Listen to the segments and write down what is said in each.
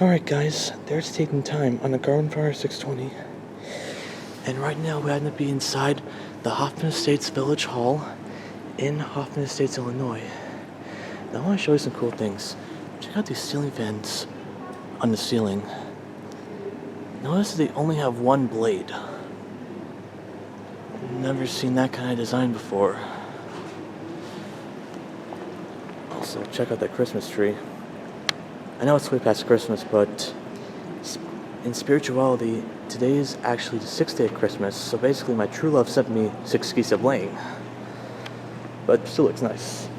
Alright guys, there's taking time on the Garden Fire 620. And right now we happen to be inside the Hoffman Estates Village Hall in Hoffman Estates, Illinois. Now I want to show you some cool things. Check out these ceiling fans on the ceiling. Notice they only have one blade. Never seen that kind of design before. Also, check out that Christmas tree. I know it's way past Christmas, but in spirituality, today is actually the 6th day of Christmas, so basically my true love sent me 6 geese of laying. But still looks nice.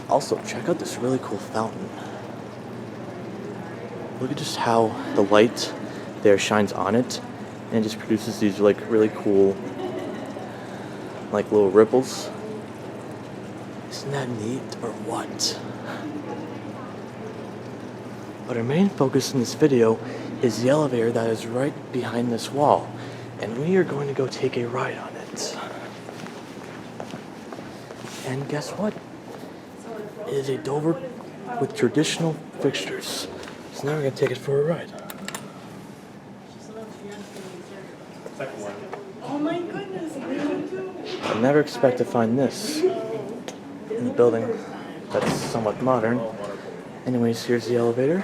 Also, check out this really cool fountain. Look at just how the light there shines on it, and it just produces these like really cool like little ripples. Isn't that neat or what? But our main focus in this video is the elevator that is right behind this wall, and we are going to go take a ride on it. And guess what? It is a Dover with traditional fixtures. So now we're going to take it for a ride. Oh my goodness, I never expect to find this in a building that's somewhat modern. Anyways, here's the elevator.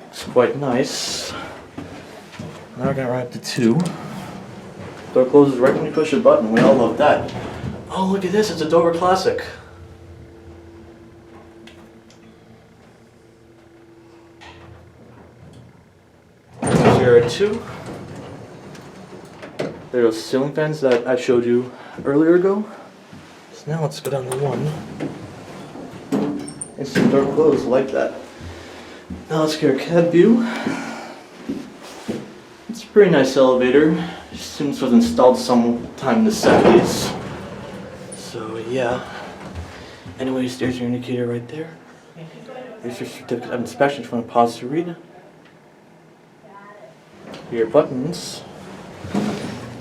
It's quite nice. Now we're gonna ride up to 2. Door closes right when you push a button. We all love that. Oh, look at this. It's a Dover classic. Here are 2. There are those ceiling fans that I showed you earlier ago. So now let's go down to 1. And some door closed like that. Now let's get our cab view. It's a pretty nice elevator. Seems to have was installed sometime in the 70s. So yeah. Anyways, there's your indicator right there. Here's your certificate of inspection if you want to pause to read. Your buttons.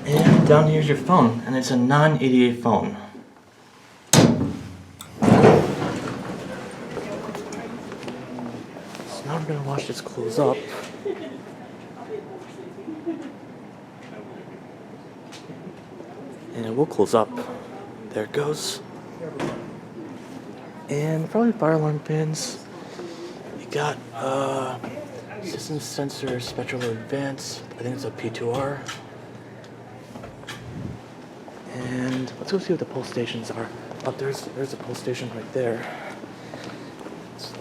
And down here's your phone, and it's a non-ADA phone. So now we're going to watch this close up. And it will close up. There it goes. And probably fire alarm pins. You got system sensor spectral advance. I think it's a P2R. And let's go see what the pull stations are. Oh, there's a pull station right there.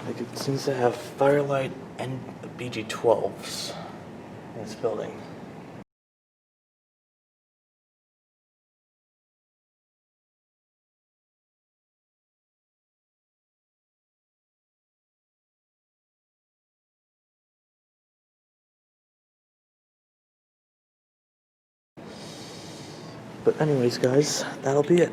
Like it seems to have Firelight and BG12s in this building. But anyways, guys, that'll be it.